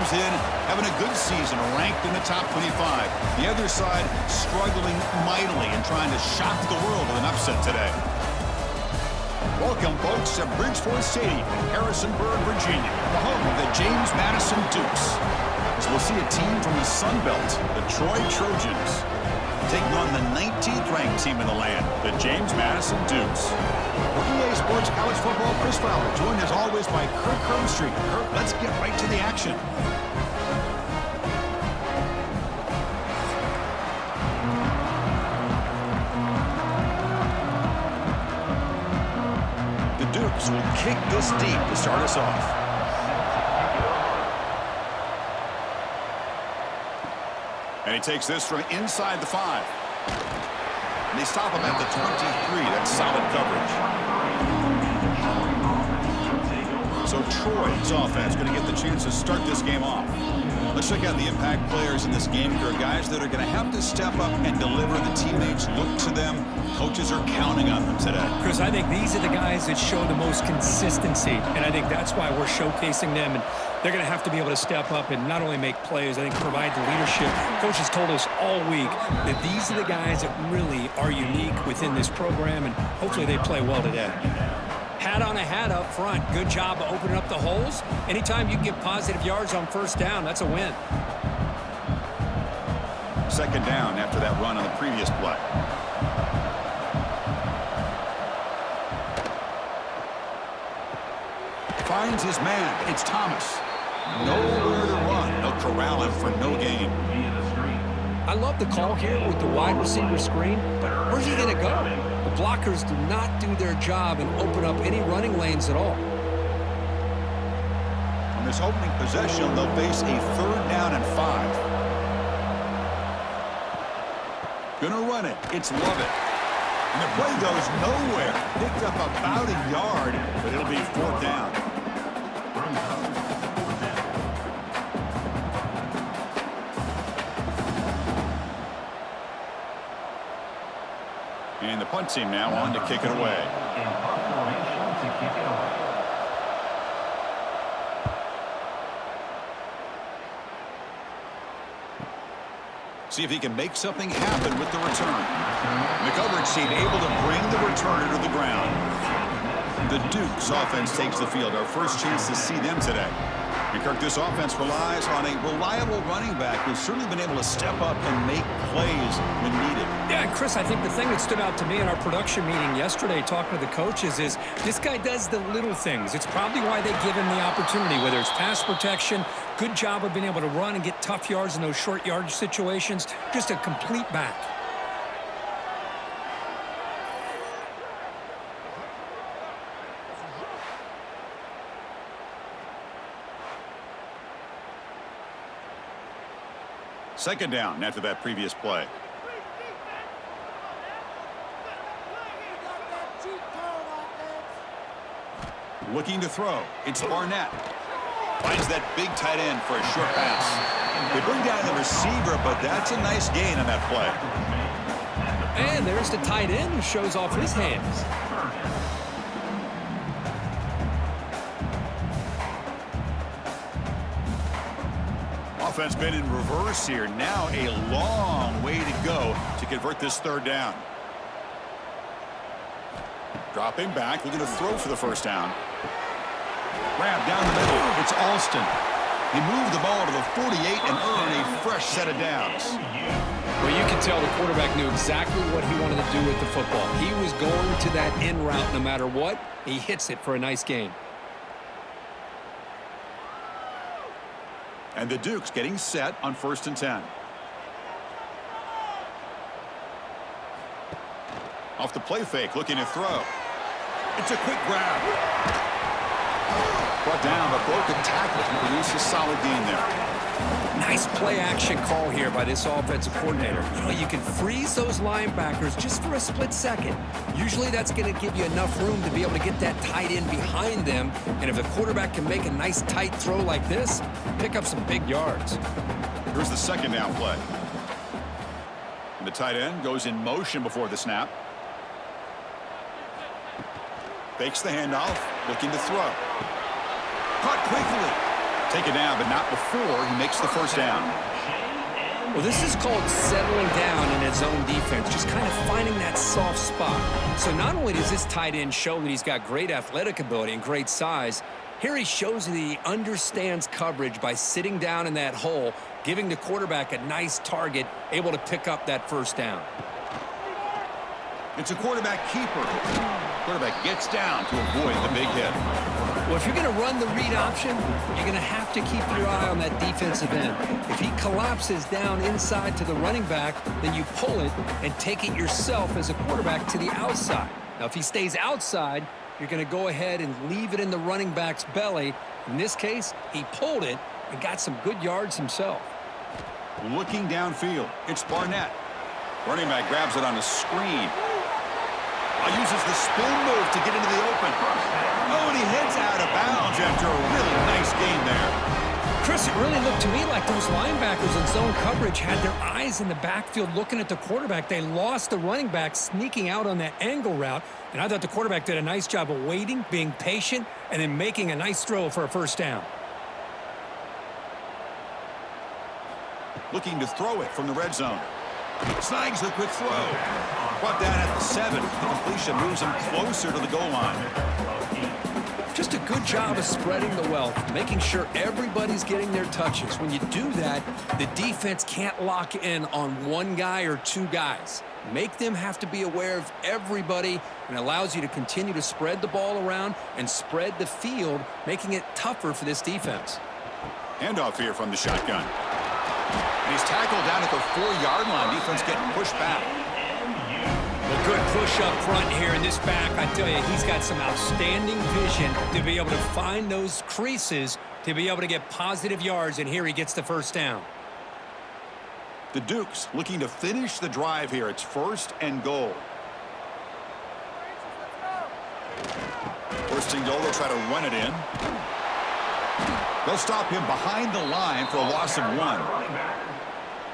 comes in having a good season, ranked in the top 25. The other side struggling mightily and trying to shock the world with an upset today. Welcome, folks, to Bridgeport Stadium in Harrisonburg, Virginia, the home of the James Madison Dukes. As we'll see a team from the Sun Belt, the Troy Trojans, taking on the 19th ranked team in the land, the James Madison Dukes. For EA Sports College Football, Chris Fowler, joined as always by Kirk Hermstreet. Kirk, let's get right to the action. The Dukes will kick this deep to start us off. And he takes this from inside the 5. And they stop him at the 23. That's solid coverage. So Troy's offense going to get the chance to start this game off. Let's check out the impact players in this game. There are guys that are going to have to step up and deliver. The teammates look to them. Coaches are counting on them today. Chris, I think these are the guys that show the most consistency, and I think that's why we're showcasing them. And they're going to have to be able to step up and not only make plays, I think provide the leadership. Coach has told us all week that these are the guys that really are unique within this program, and hopefully they play well today. Hat on a hat up front. Good job of opening up the holes. Anytime you can get positive yards on first down, that's a win. Second down after that run on the previous play. Finds his man. It's Thomas. Nowhere to run. They'll corral him for no gain. I love the call here with the wide receiver screen, but where's he going to go? The blockers do not do their job and open up any running lanes at all. On this opening possession, they'll face a 3rd down and 5. Gonna run it. It's Lovett. And the play goes nowhere. Picked up about a yard, but it'll be 4th down. And the punt team now on to kick it away. See if he can make something happen with the return. The coverage team able to bring the returner to the ground. The Dukes offense takes the field. Our first chance to see them today. And Kirk, this offense relies on a reliable running back who's certainly been able to step up and make plays when needed. Yeah, Chris, I think the thing that stood out to me in our production meeting yesterday talking to the coaches is this guy does the little things. It's probably why they give him the opportunity, whether it's pass protection, good job of being able to run and get tough yards in those short yardage situations, just a complete back. Second down after that previous play. Looking to throw. It's Barnett. Finds that big tight end for a short pass. They bring down the receiver, but that's a nice gain on that play. And there's the tight end who shows off his hands. Offense been in reverse here. Now a long way to go to convert this 3rd down. Dropping back, looking to throw for the first down. Grab down the middle. It's Alston. He moved the ball to the 48 and earned a fresh set of downs. Well, you can tell the quarterback knew exactly what he wanted to do with the football. He was going to that in route no matter what. He hits it for a nice gain. And the Dukes getting set on 1st and 10. Off the play fake, looking to throw. It's a quick grab. Brought down, but broken tackle to produce a solid gain there. Nice play action call here by this offensive coordinator. You know, you can freeze those linebackers just for a split second. Usually that's going to give you enough room to be able to get that tight end behind them. And if the quarterback can make a nice tight throw like this, pick up some big yards. Here's the second down play. And the tight end goes in motion before the snap. Fakes the handoff, looking to throw. Caught quickly. Take it down, but not before he makes the first down. Well, this is called settling down in his own defense, just kind of finding that soft spot. So not only does this tight end show that he's got great athletic ability and great size, here he shows that he understands coverage by sitting down in that hole, giving the quarterback a nice target, able to pick up that first down. It's a quarterback keeper. Quarterback gets down to avoid the big hit. Well, if you're going to run the read option, you're going to have to keep your eye on that defensive end. If he collapses down inside to the running back, then you pull it and take it yourself as a quarterback to the outside. Now, if he stays outside, you're going to go ahead and leave it in the running back's belly. In this case, he pulled it and got some good yards himself. Looking downfield, it's Barnett. Running back grabs it on the screen. Uses the spin move to get into the open. Oh, and he heads out of bounds after a really nice game there. Chris, it really looked to me like those linebackers in zone coverage had their eyes in the backfield looking at the quarterback. They lost the running back sneaking out on that angle route, and I thought the quarterback did a nice job of waiting, being patient, and then making a nice throw for a first down. Looking to throw it from the red zone. Snags the quick throw. Brought down at the 7. The completion moves him closer to the goal line. Just a good job of spreading the wealth, making sure everybody's getting their touches. When you do that, the defense can't lock in on one guy or two guys. Make them have to be aware of everybody, and allows you to continue to spread the ball around and spread the field, making it tougher for this defense. Handoff here from the shotgun. And he's tackled down at the 4-yard line. Defense getting pushed back. Well, good push up front here in this back. I tell you, he's got some outstanding vision to be able to find those creases, to be able to get positive yards, and here he gets the first down. The Dukes looking to finish the drive here. It's 1st and goal. First and goal, they'll try to run it in. They'll stop him behind the line for a loss of 1.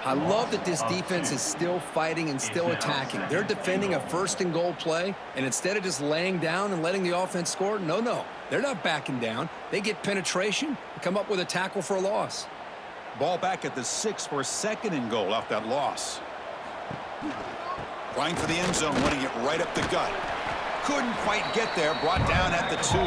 I love that this defense is still fighting and still attacking. They're defending a 1st and goal play, and instead of just laying down and letting the offense score, no. They're not backing down. They get penetration and come up with a tackle for a loss. Ball back at the 6 for 2nd and goal off that loss. Flying for the end zone, running it right up the gut. Couldn't quite get there, brought down at the 2.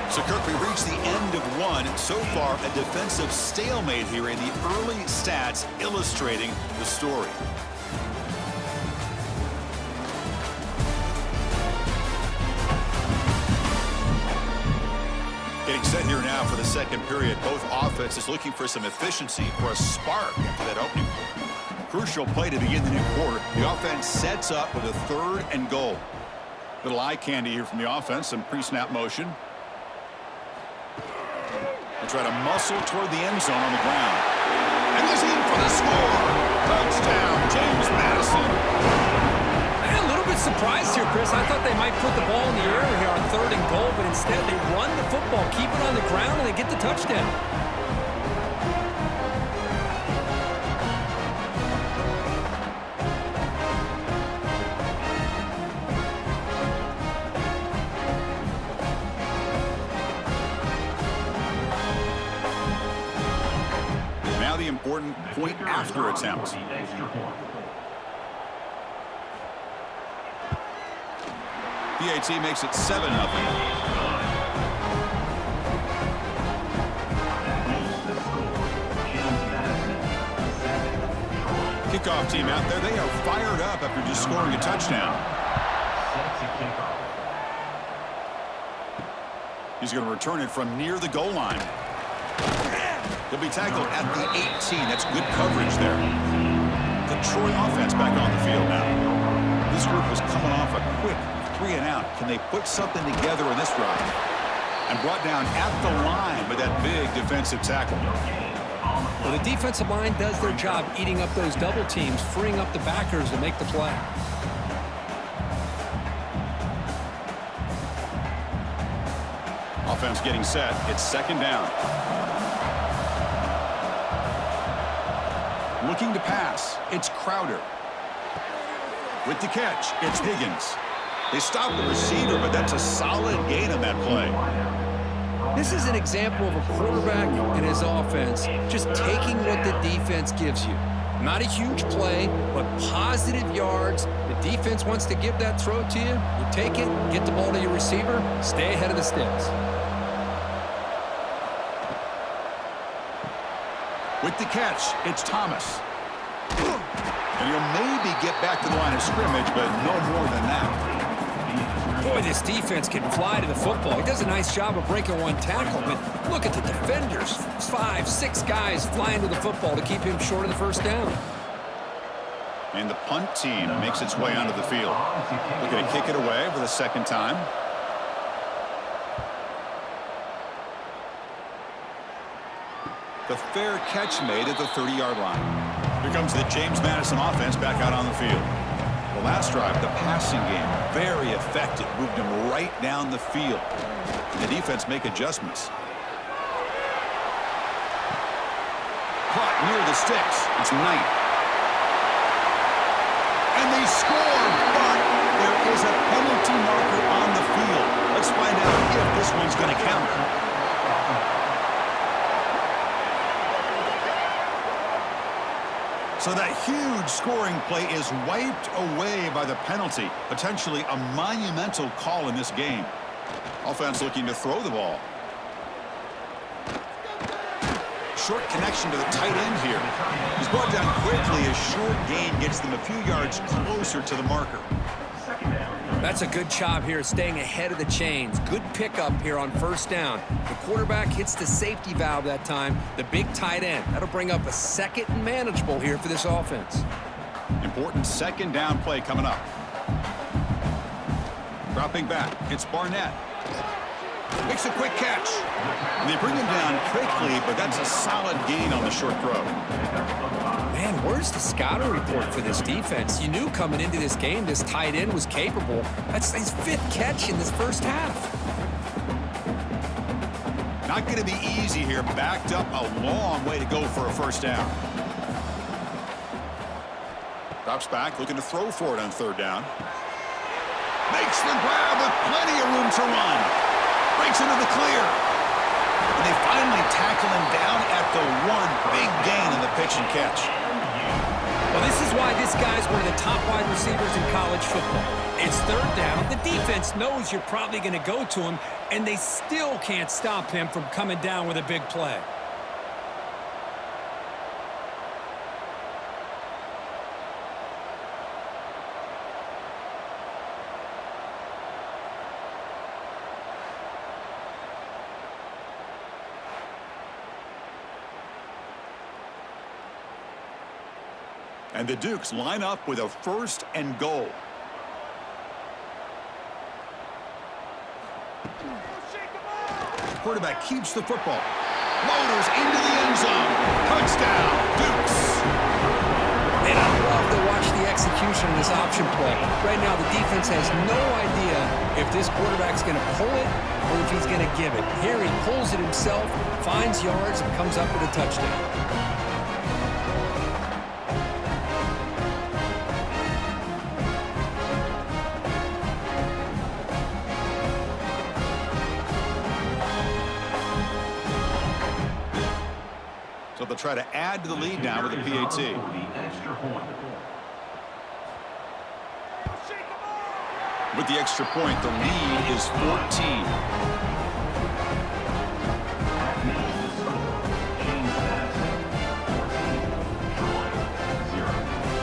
So, Kirk, we reached the end of 1. So far, a defensive stalemate here, in the early stats illustrating the story. Getting set here now for the second period. Both offenses looking for some efficiency, for a spark after that opening. Crucial play to begin the new quarter. The offense sets up with a 3rd and goal. Little eye candy here from the offense, some pre-snap motion. They try to muscle toward the end zone on the ground. And he's in for the score. Touchdown, James Madison. I'm a little bit surprised here, Chris. I thought they might put the ball in the air here on 3rd and goal, but instead they run the football, keep it on the ground, and they get the touchdown. Important point after attempt. PAT makes it 7-0. Kickoff team out there. They are fired up after just scoring a touchdown. He's going to return it from near the goal line. He'll be tackled at the 18. That's good coverage there. The Troy offense back on the field now. This group was coming off a quick 3-and-out. Can they put something together in this drive? And brought down at the line with that big defensive tackle. Well, the defensive line does their job eating up those double teams, freeing up the backers to make the play. Offense getting set. It's 2nd down. Looking to pass, it's Crowder. With the catch, it's Higgins. They stop the receiver, but that's a solid gain on that play. This is an example of a quarterback and his offense just taking what the defense gives you. Not a huge play, but positive yards. The defense wants to give that throw to you. You take it, get the ball to your receiver, stay ahead of the sticks. With the catch, it's Thomas. And he'll maybe get back to the line of scrimmage, but no more than that. Boy, this defense can fly to the football. He does a nice job of breaking one tackle, but look at the defenders. 5, 6 guys flying to the football to keep him short of the first down. And the punt team makes its way onto the field. Looking to kick it away for the second time. The fair catch made at the 30-yard line. Here comes the James Madison offense back out on the field. The last drive, the passing game, very effective. Moved him right down the field. And the defense make adjustments. Caught near the sticks. It's Knight. And they score, but there is a penalty marker on the field. Let's find out if this one's going to count. So that huge scoring play is wiped away by the penalty. Potentially a monumental call in this game. Offense looking to throw the ball. Short connection to the tight end here. He's brought down quickly. A short gain gets them a few yards closer to the marker. That's a good job here, staying ahead of the chains. Good pickup here on first down. The quarterback hits the safety valve that time. The big tight end. That'll bring up a second and manageable here for this offense. Important second down play coming up. Dropping back. It's Barnett. Makes a quick catch. And they bring him down quickly, but that's a solid gain on the short throw. Man, where's the scouting report for this defense? You knew coming into this game this tight end was capable. That's his 5th catch in this first half. Not going to be easy here. Backed up a long way to go for a first down. Drops back, looking to throw for it on third down. Makes the grab with plenty of room to run. Breaks into the clear. And they finally tackle him down at the 1. Big gain on the pitch and catch. Well, this is why this guy's one of the top wide receivers in college football. It's third down. The defense knows you're probably going to go to him, and they still can't stop him from coming down with a big play. And the Dukes line up with a 1st and goal. Quarterback keeps the football. Motors into the end zone. Touchdown, Dukes. And I love to watch the execution of this option play. Right now, the defense has no idea if this quarterback's going to pull it or if he's going to give it. Here he pulls it himself, finds yards, and comes up with a touchdown. So they'll try to add to the lead now with a PAT. With the extra point, the lead is 14.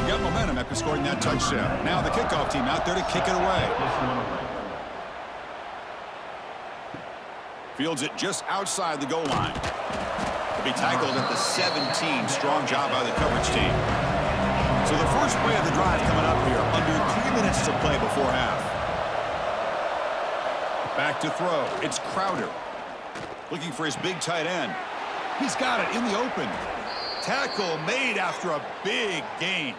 Got momentum after scoring that touchdown. Now the kickoff team out there to kick it away. Fields it just outside the goal line. Be tackled at the 17. Strong job by the coverage team. So the first play of the drive coming up here. Under 3 minutes to play before half. Back to throw. It's Crowder. Looking for his big tight end. He's got it in the open. Tackle made after a big gain.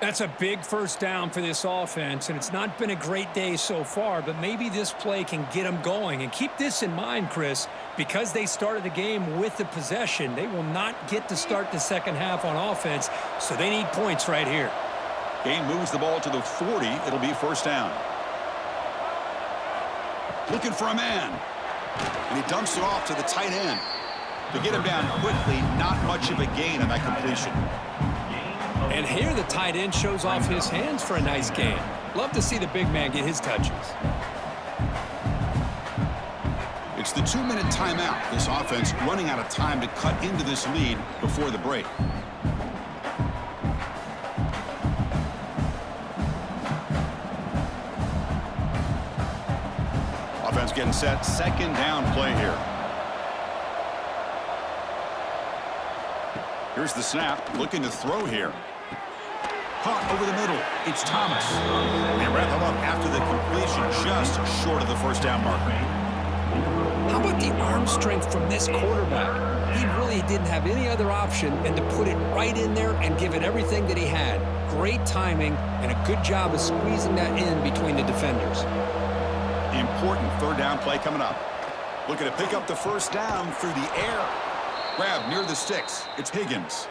That's a big first down for this offense, and it's not been a great day so far, but maybe this play can get them going. And keep this in mind, Chris, because they started the game with the possession, they will not get to start the second half on offense, so they need points right here. Gain moves the ball to the 40. It'll be first down. Looking for a man. And he dumps it off to the tight end. To get him down quickly, not much of a gain on that completion. And here the tight end shows off his hands for a nice gain. Love to see the big man get his touches. It's the 2-minute timeout. This offense running out of time to cut into this lead before the break. Offense getting set. Second down play here. Here's the snap. Looking to throw here. Caught over the middle. It's Thomas. They wrap him up after the completion, just short of the first down marker. How about the arm strength from this quarterback? He really didn't have any other option than to put it right in there and give it everything that he had. Great timing and a good job of squeezing that in between the defenders. Important third down play coming up. Looking to pick up the first down through the air. Grab near the sticks. It's Higgins.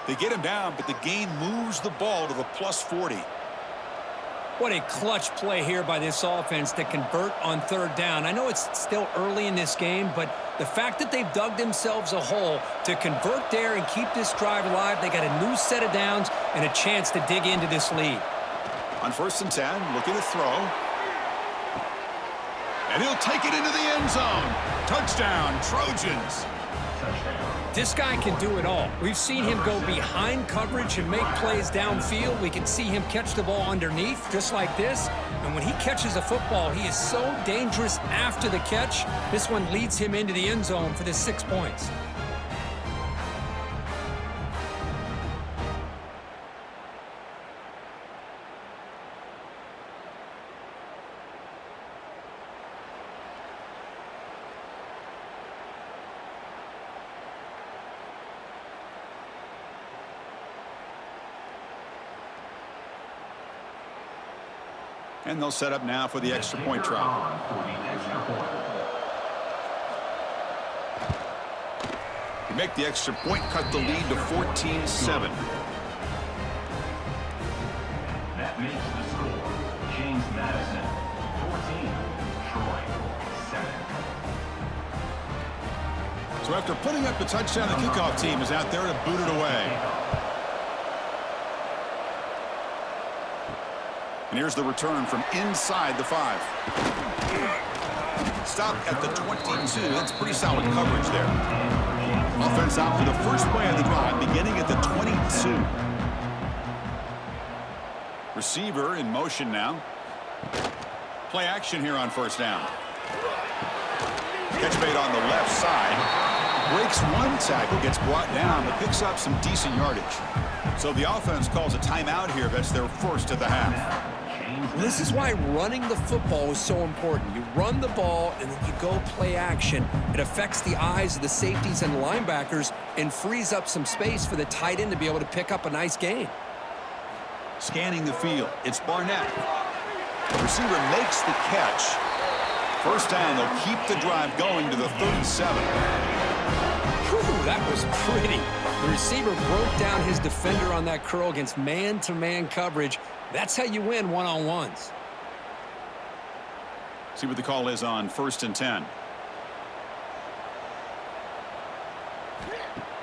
They get him down, but the gain moves the ball to the plus 40. What a clutch play here by this offense to convert on third down. I know it's still early in this game, but the fact that they've dug themselves a hole to convert there and keep this drive alive, they got a new set of downs and a chance to dig into this lead. On first and 10, looking to throw. And he'll take it into the end zone. Touchdown, Trojans. This guy can do it all. We've seen him go behind coverage and make plays downfield. We can see him catch the ball underneath, just like this. And when he catches a football, he is so dangerous after the catch. This one leads him into the end zone for the 6 points. And they'll set up now for the extra point try. To make the extra point, cut the lead to 14-7. That makes the score James Madison 14, Troy 7. So after putting up the touchdown, the kickoff team is out there to boot it away. And here's the return from inside the 5. Stop at the 22. That's pretty solid coverage there. Offense out for the first play of the drive, beginning at the 22. Receiver in motion now. Play action here on first down. Catch made on the left side. Breaks one tackle, gets brought down, but picks up some decent yardage. So the offense calls a timeout here. That's their first of the half. This is why running the football is so important. You run the ball, and then you go play action. It affects the eyes of the safeties and linebackers and frees up some space for the tight end to be able to pick up a nice gain. Scanning the field. It's Barnett. The receiver makes the catch. First down, they'll keep the drive going to the 37. Whew, that was pretty. The receiver broke down his defender on that curl against man-to-man coverage. That's how you win one-on-ones. See what the call is on first and 10.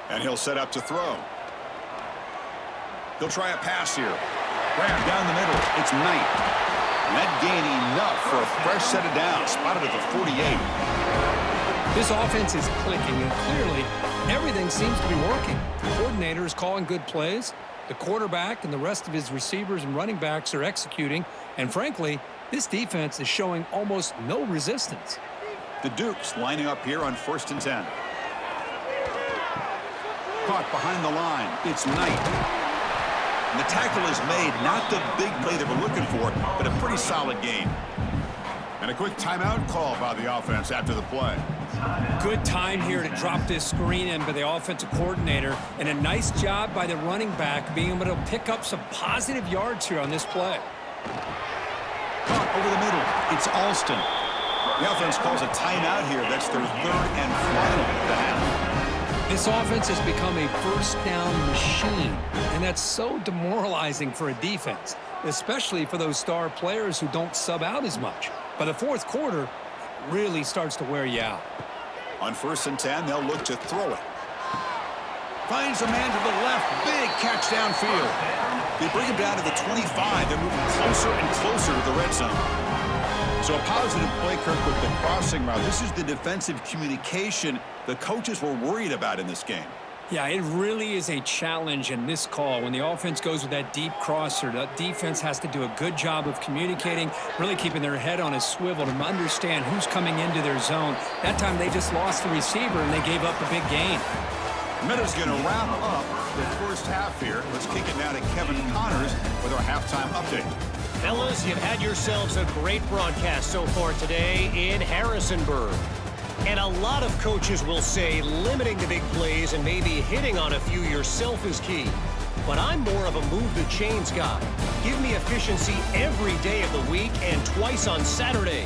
And he'll set up to throw. He'll try a pass here. Grab down the middle. It's Knight. And that gain enough for a fresh set of downs. Spotted at the 48. This offense is clicking, and clearly everything seems to be working. The coordinator is calling good plays. The quarterback and the rest of his receivers and running backs are executing. And frankly, this defense is showing almost no resistance. The Dukes lining up here on first and 10. Caught behind the line. It's Knight. And the tackle is made. Not the big play that we're looking for, but a pretty solid game. And a quick timeout call by the offense after the play. Good time here to drop this screen in by the offensive coordinator, and a nice job by the running back being able to pick up some positive yards here on this play. Caught over the middle. It's Alston. The offense calls a timeout here. That's their third and final of the half. This offense has become a first down machine, and that's so demoralizing for a defense, especially for those star players who don't sub out as much. By the fourth quarter, it really starts to wear you out. On 1st and 10, they'll look to throw it. Finds a man to the left. Big catch downfield. They bring him down to the 25. They're moving closer and closer to the red zone. So a positive play, Kirk, with the crossing route. This is the defensive communication the coaches were worried about in this game. Yeah, it really is a challenge in this call. When the offense goes with that deep crosser, the defense has to do a good job of communicating, really keeping their head on a swivel to understand who's coming into their zone. That time they just lost the receiver and they gave up a big gain. Miller's going to wrap up the first half here. Let's kick it now to Kevin Connors with our halftime update. Fellas, you've had yourselves a great broadcast so far today in Harrisonburg. And a lot of coaches will say limiting the big plays and maybe hitting on a few yourself is key. But I'm more of a move the chains guy. Give me efficiency every day of the week and twice on Saturday.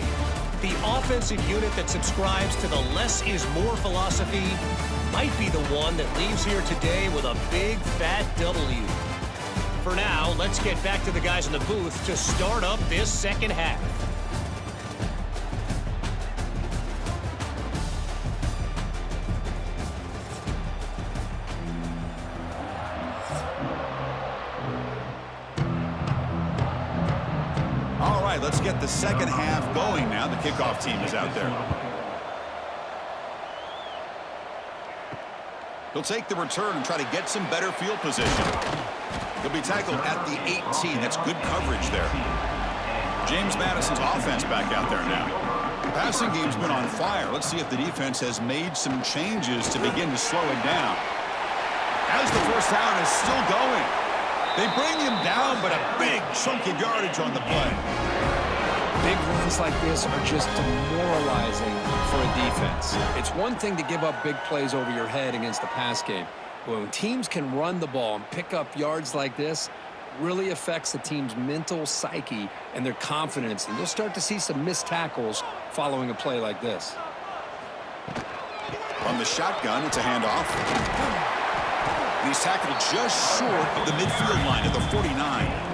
The offensive unit that subscribes to the less is more philosophy might be the one that leaves here today with a big fat W. For now, let's get back to the guys in the booth to start up this second half. All right, let's get the second half going now. The kickoff team is out there. He'll take the return and try to get some better field position. He'll be tackled at the 18. That's good coverage there. James Madison's offense back out there now. The passing game's been on fire. Let's see if the defense has made some changes to begin to slow it down. As the first down is still going. They bring him down, but a big chunk of yardage on the play. Big runs like this are just demoralizing for a defense. It's one thing to give up big plays over your head against the pass game. But when teams can run the ball and pick up yards like this, it really affects the team's mental psyche and their confidence. And you'll start to see some missed tackles following a play like this. From the shotgun, it's a handoff. He's tackled just short of the midfield line at the 49.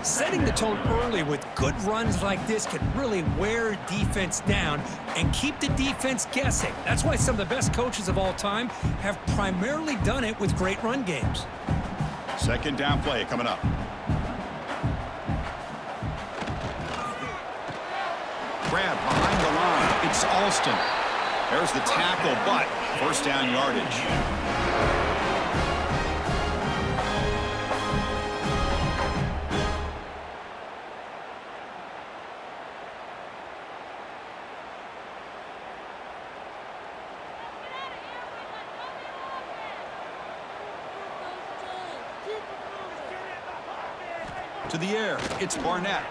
Setting the tone early with good runs like this can really wear defense down and keep the defense guessing. That's why some of the best coaches of all time have primarily done it with great run games. Second down play coming up. Grab behind the line. It's Alston. There's the tackle, but first down yardage. To the air, it's Barnett.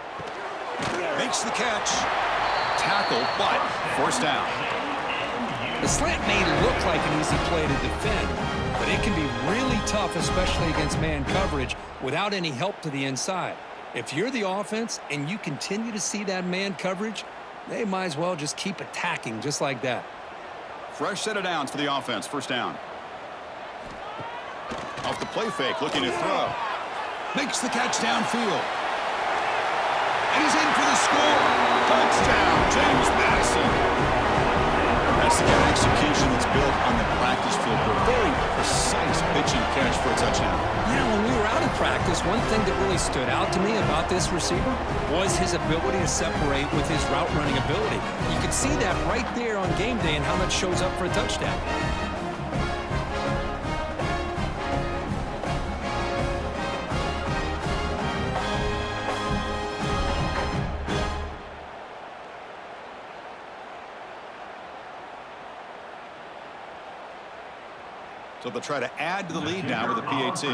Makes the catch. Tackle, but first down. The slant may look like an easy play to defend, but it can be really tough, especially against man coverage, without any help to the inside. If you're the offense and you continue to see that man coverage, they might as well just keep attacking just like that. Fresh set of downs for the offense. First down. Off the play fake, looking to throw. Makes the catch downfield. And he's in for the score. Touchdown, James Madison. That's the kind of execution that's built on the practice field. A very precise pitching catch for a touchdown. You know, when we were out of practice, one thing that really stood out to me about this receiver was his ability to separate with his route running ability. You could see that right there on game day and how that shows up for a touchdown. So they'll try to add to the lead now with a PAT.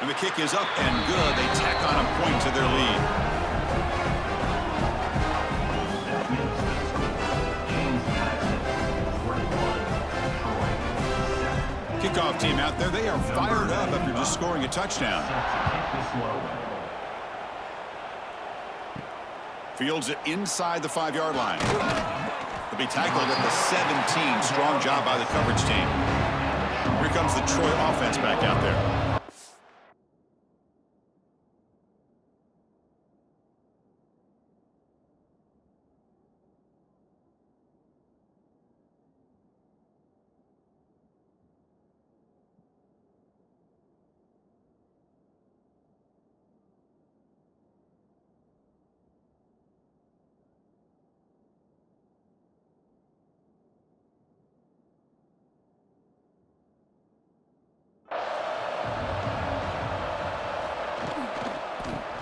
And the kick is up and good. They tack on a point to their lead. kickoff team out there, they are fired up after just scoring a touchdown. Fields it inside the 5-yard line. He'll be tackled at the 17. Strong job by the coverage team. Here comes the Troy offense back out there.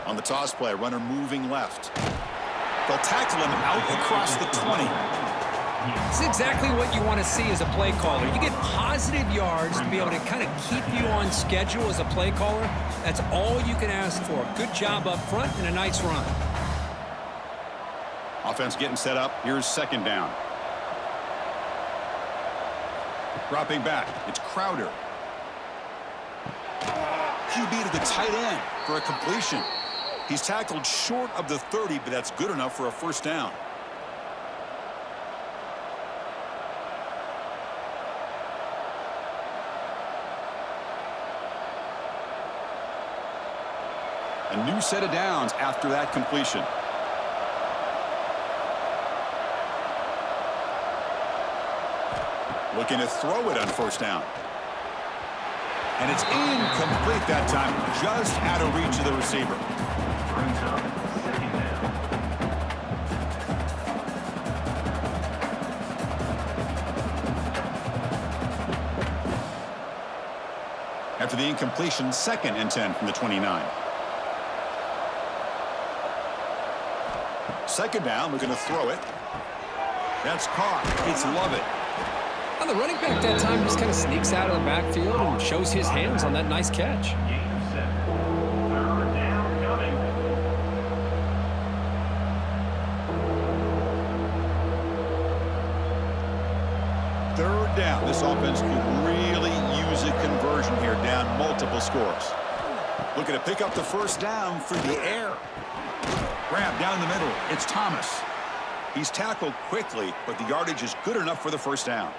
On the toss play, runner moving left. They'll tackle him out across the 20. This is exactly what you want to see as a play caller. You get positive yards to be able to kind of keep you on schedule as a play caller. That's all you can ask for. Good job up front and a nice run. Offense getting set up. Here's second down. Dropping back. It's Crowder. QB to the tight end for a completion. He's tackled short of the 30, but that's good enough for a first down. A new set of downs after that completion. Looking to throw it on first down. And it's incomplete that time, just out of reach of the receiver. Brings up second down. After the incompletion, 2nd and 10 from the 29. Second down, looking to throw it. That's caught. It's Lovett. Well, the running back that time just kind of sneaks out of the backfield and shows his hands on that nice catch. Gain of 7. Third down coming. Third down. This offense could really use a conversion here, down multiple scores. Looking to pick up the first down through the air. Grab down the middle. It's Thomas. He's tackled quickly, but the yardage is good enough for the first down.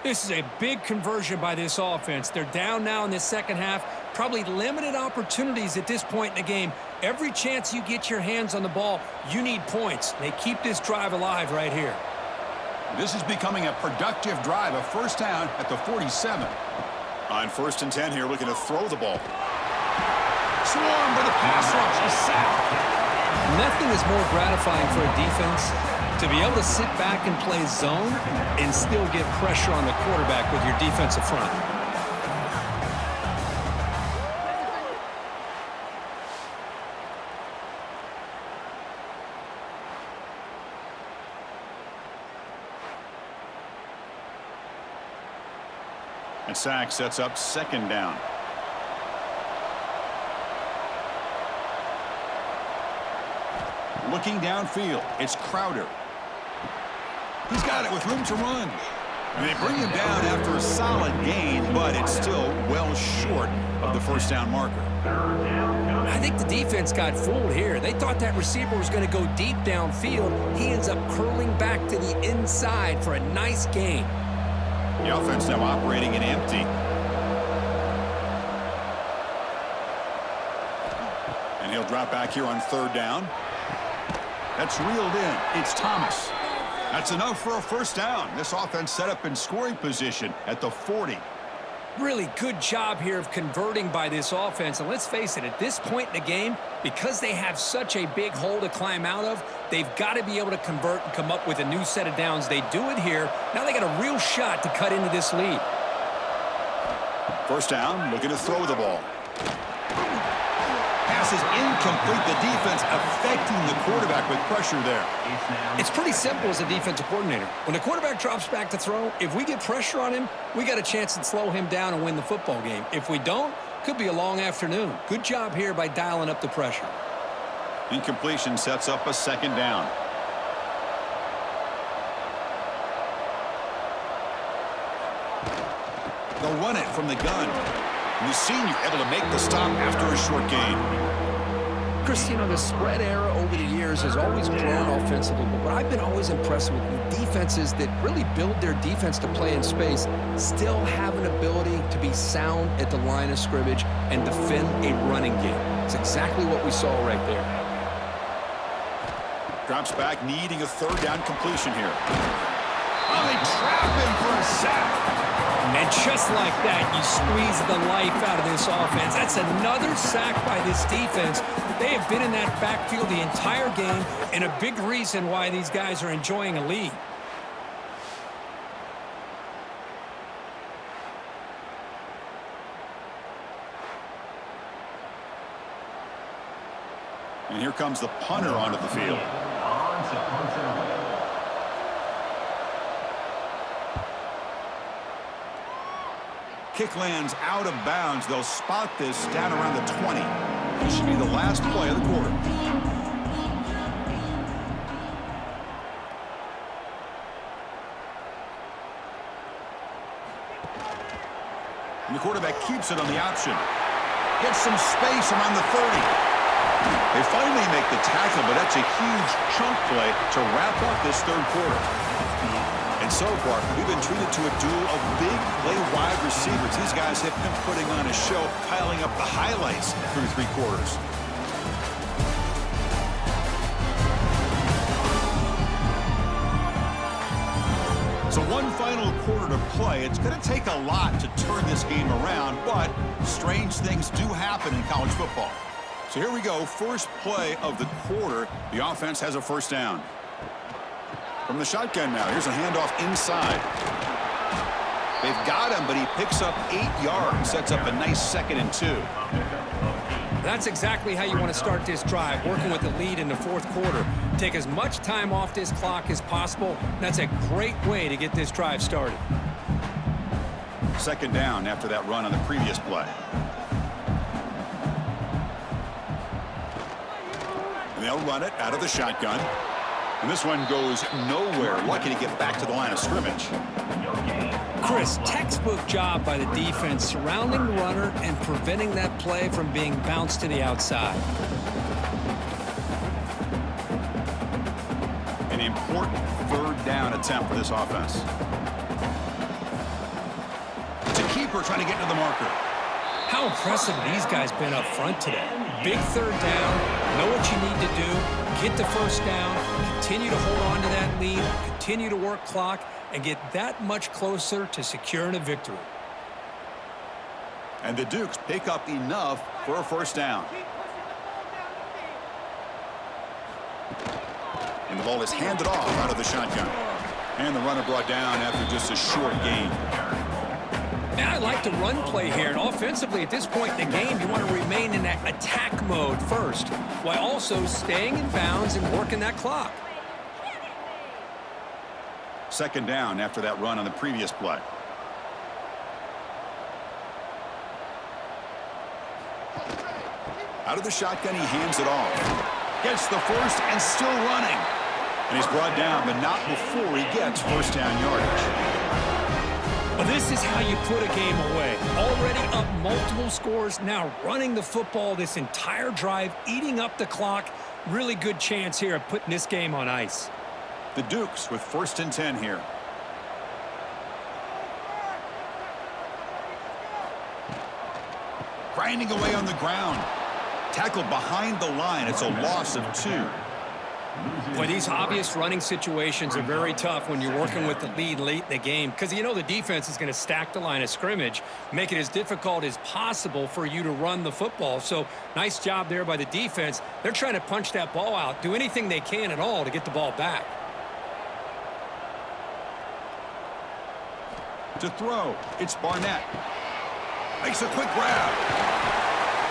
This is a big conversion by this offense. They're down now in this second half. Probably limited opportunities at this point in the game. Every chance you get your hands on the ball, you need points. They keep this drive alive right here. This is becoming a productive drive, a first down at the 47. On 1st and 10 here, looking to throw the ball. Swarmed by the pass rush. A sack. Nothing is more gratifying for a defense to be able to sit back and play zone and still get pressure on the quarterback with your defensive front. And sack sets up 2nd down. Looking downfield, it's Crowder. He's got it with room to run. And they bring him down after a solid gain, but it's still well short of the first down marker. I think the defense got fooled here. They thought that receiver was going to go deep downfield. He ends up curling back to the inside for a nice gain. The offense now operating in empty. And he'll drop back here on 3rd down. That's reeled in. It's Thomas. That's enough for a first down. This offense set up in scoring position at the 40. Really good job here of converting by this offense. And let's face it, at this point in the game, because they have such a big hole to climb out of, they've got to be able to convert and come up with a new set of downs. They do it here. Now they got a real shot to cut into this lead. First down, looking to throw the ball. Pass is incomplete. The defense affecting the quarterback with pressure there. It's pretty simple as a defensive coordinator. When the quarterback drops back to throw, if we get pressure on him, we got a chance to slow him down and win the football game. If we don't, could be a long afternoon. Good job here by dialing up the pressure. Incompletion sets up a 2nd down. They'll run it from the gun. And the senior able to make the stop after a short gain. Chris, you know, the spread era over the years has always grown offensively, but what I've been always impressed with defenses that really build their defense to play in space still have an ability to be sound at the line of scrimmage and defend a running game. It's exactly what we saw right there. Drops back, needing a third down completion here. Oh, they trap him for a sack. And just like that, you squeeze the life out of this offense. That's another sack by this defense. They have been in that backfield the entire game, and a big reason why these guys are enjoying a lead. And here comes the punter onto the field. On to punt it away. Kick lands out of bounds. They'll spot this down around the 20. This should be the last play of the quarter. And the quarterback keeps it on the option. Gets some space around the 30. They finally make the tackle, but that's a huge chunk play to wrap up this third quarter. And so far, we've been treated to a duel of big play wide receivers. These guys have been putting on a show, piling up the highlights through three quarters. So one final quarter to play. It's going to take a lot to turn this game around, but strange things do happen in college football. So here we go, first play of the quarter. The offense has a first down. From the shotgun now, here's a handoff inside. They've got him, but he picks up 8 yards, sets up a nice 2nd and 2. That's exactly how you want to start this drive, working with the lead in the fourth quarter. Take as much time off this clock as possible. That's a great way to get this drive started. 2nd down after that run on the previous play. And they'll run it out of the shotgun. And this one goes nowhere. Lucky to get back to the line of scrimmage. Chris, textbook job by the defense surrounding the runner and preventing that play from being bounced to the outside. An important third down attempt for this offense. It's a keeper trying to get to the marker. How impressive these guys been up front today. Big third down, know what you need to do, get the first down, continue to hold on to that lead, continue to work clock, and get that much closer to securing a victory. And the Dukes pick up enough for a first down. And the ball is handed off out of the shotgun. And the runner brought down after just a short gain. Now I like the run play here, and offensively at this point in the game, you want to remain in that attack mode first, while also staying in bounds and working that clock. 2nd down after that run on the previous play. Out of the shotgun, he hands it off. Gets the first and still running. And he's brought down, but not before he gets first down yardage. Well, this is how you put a game away. Already up multiple scores, now running the football this entire drive, eating up the clock. Really good chance here of putting this game on ice. The Dukes with 1st and 10 here. Grinding away on the ground. Tackled behind the line. It's a loss of 2. Boy, these obvious running situations are very tough when you're working with the lead late in the game, because you know the defense is going to stack the line of scrimmage, make it as difficult as possible for you to run the football. So nice job there by the defense. They're trying to punch that ball out, do anything they can at all to get the ball back. To throw, it's Barnett. Makes a quick grab.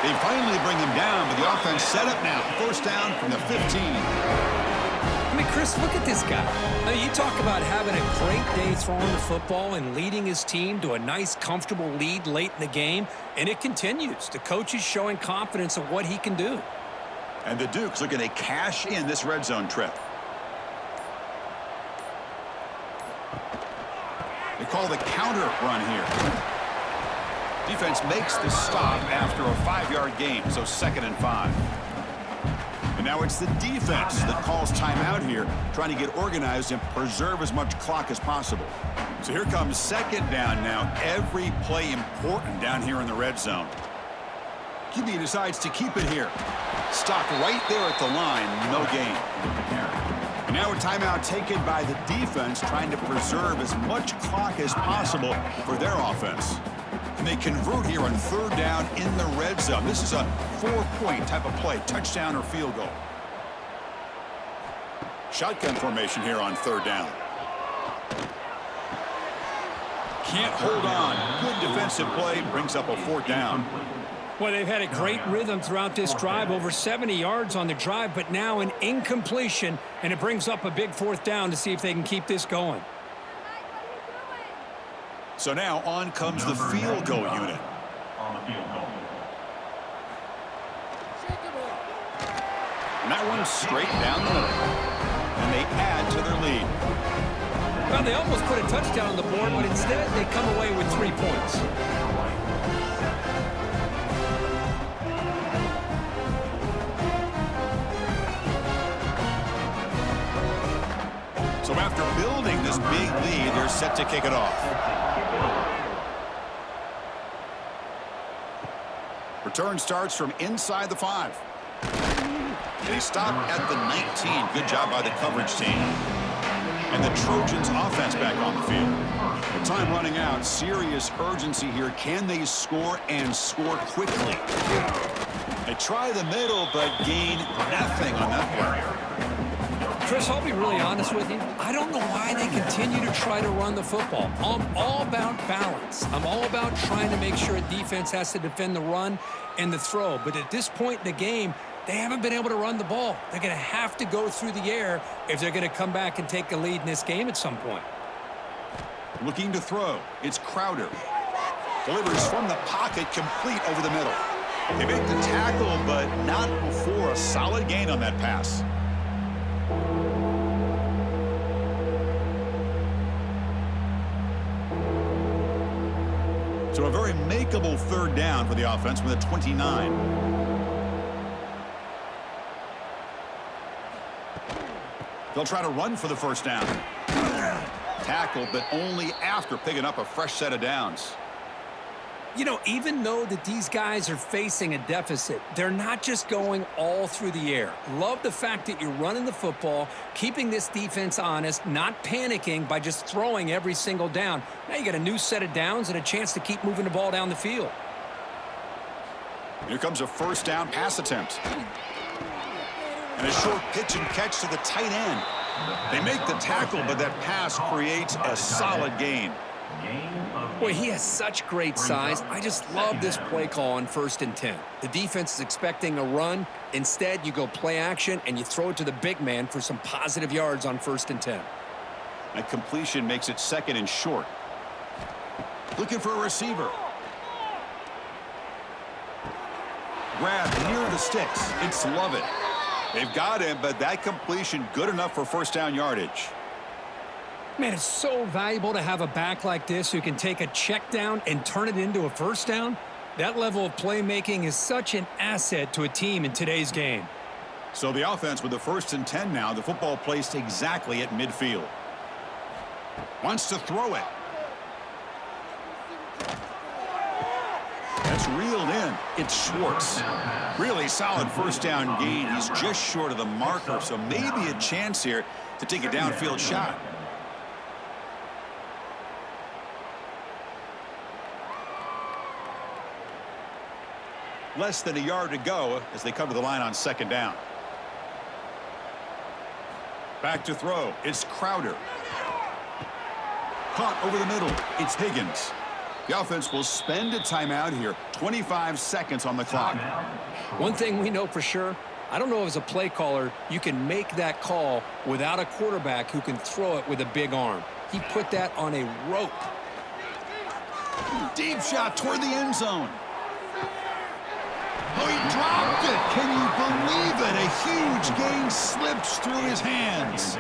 They finally bring him down, but the offense set up now. First down from the 15. I mean, Chris, look at this guy. Now, you talk about having a great day throwing the football and leading his team to a nice, comfortable lead late in the game, and it continues. The coach is showing confidence of what he can do. And the Dukes looking to cash in this red zone trip. They call the counter run here. Defense makes the stop after a 5-yard gain, so 2nd and 5. And now it's the defense that calls timeout here, trying to get organized and preserve as much clock as possible. So here comes 2nd down now. Every play important down here in the red zone. QB decides to keep it here. Stopped right there at the line, no gain. And now a timeout taken by the defense, trying to preserve as much clock as possible for their offense. And they convert here on 3rd down in the red zone. This is a 4-point type of play, touchdown or field goal. Shotgun formation here on 3rd down. Can't hold on. Good defensive play, brings up a 4th down. Well, they've had a great rhythm throughout this drive, over 70 yards on the drive, but now an incompletion, and it brings up a big 4th down to see if they can keep this going. So now on comes the field goal unit. On the field goal. And that one's straight down the middle. And they add to their lead. Well, they almost put a touchdown on the board, but instead they come away with 3 points. So after building this big lead, they're set to kick it off. Return starts from inside the 5. And he stopped at the 19. Good job by the coverage team. And the Trojans offense back on the field. With time running out, serious urgency here. Can they score and score quickly? They try the middle, but gain nothing on that play. Chris, I'll be really honest with you. I don't know why they continue to try to run the football. I'm all about balance. I'm all about trying to make sure a defense has to defend the run and the throw. But at this point in the game, they haven't been able to run the ball. They're going to have to go through the air if they're going to come back and take a lead in this game at some point. Looking to throw. It's Crowder. Delivers from the pocket, complete over the middle. They make the tackle, but not before a solid gain on that pass. So a very makeable 3rd down for the offense with a 29. They'll try to run for the 1st down. Tackled, but only after picking up a fresh set of downs. You know, even though that these guys are facing a deficit, they're not just going all through the air. Love the fact that you're running the football, keeping this defense honest, not panicking by just throwing every single down. Now you got a new set of downs and a chance to keep moving the ball down the field. Here comes a 1st down pass attempt. And a short pitch and catch to the tight end. They make the tackle, but that pass creates a solid gain. Boy, he has such great size. I just love this play call on 1st and 10. The defense is expecting a run. Instead, you go play action, and you throw it to the big man for some positive yards on 1st and 10. A completion makes it 2nd and short. Looking for a receiver. Grab near the sticks. It's Lovett. They've got him, but that completion good enough for 1st down yardage. Man, it's so valuable to have a back like this who can take a check down and turn it into a 1st down. That level of playmaking is such an asset to a team in today's game. So the offense with the 1st and 10 now, the football placed exactly at midfield. Wants to throw it. That's reeled in. It's Schwartz. Really solid 1st down gain. He's just short of the marker, so maybe a chance here to take a downfield shot. Less than a yard to go as they come to the line on 2nd down. Back to throw. It's Crowder. Caught over the middle. It's Higgins. The offense will spend a timeout here. 25 seconds on the clock. One thing we know for sure, I don't know as a play caller, you can make that call without a quarterback who can throw it with a big arm. He put that on a rope. Deep shot toward the end zone. Oh, he dropped it. Can you believe it? A huge gain slips through his hands.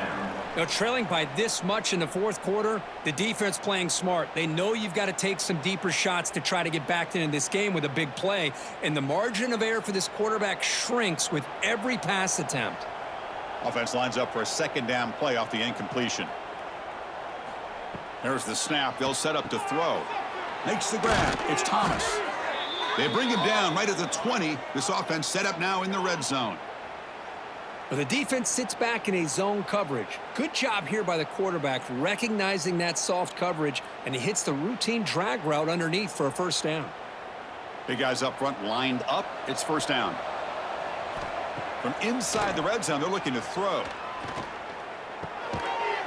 Trailing by this much in the fourth quarter, the defense playing smart. They know you've got to take some deeper shots to try to get back into this game with a big play, and the margin of error for this quarterback shrinks with every pass attempt. Offense lines up for a second down play off the incompletion. There's the snap. They'll set up to throw. Makes the grab. It's Thomas. They bring him down right at the 20. This offense set up now in the red zone. Well, the defense sits back in a zone coverage. Good job here by the quarterback recognizing that soft coverage, and he hits the routine drag route underneath for a first down. Big guys up front lined up. It's first down. From inside the red zone, they're looking to throw.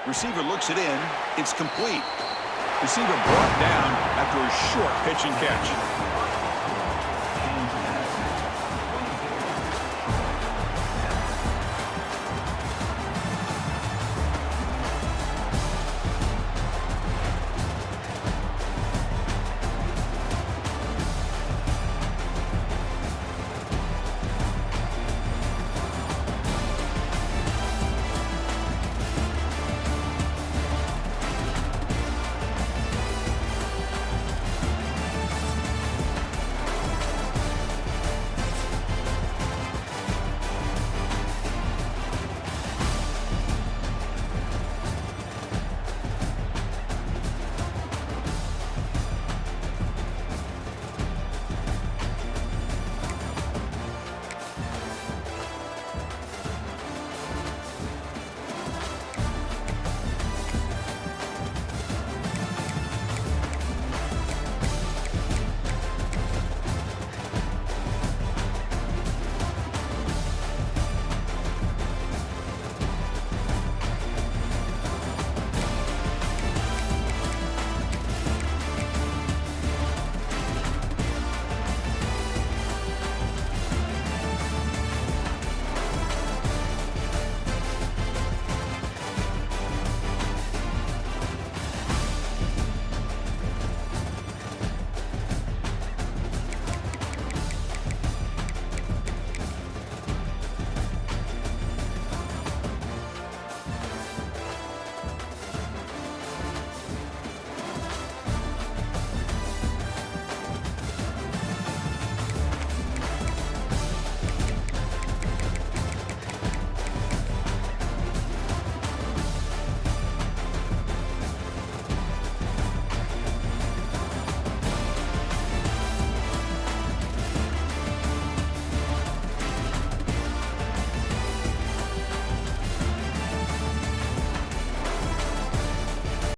Receiver looks it in. It's complete. Receiver brought down after a short pitch and catch.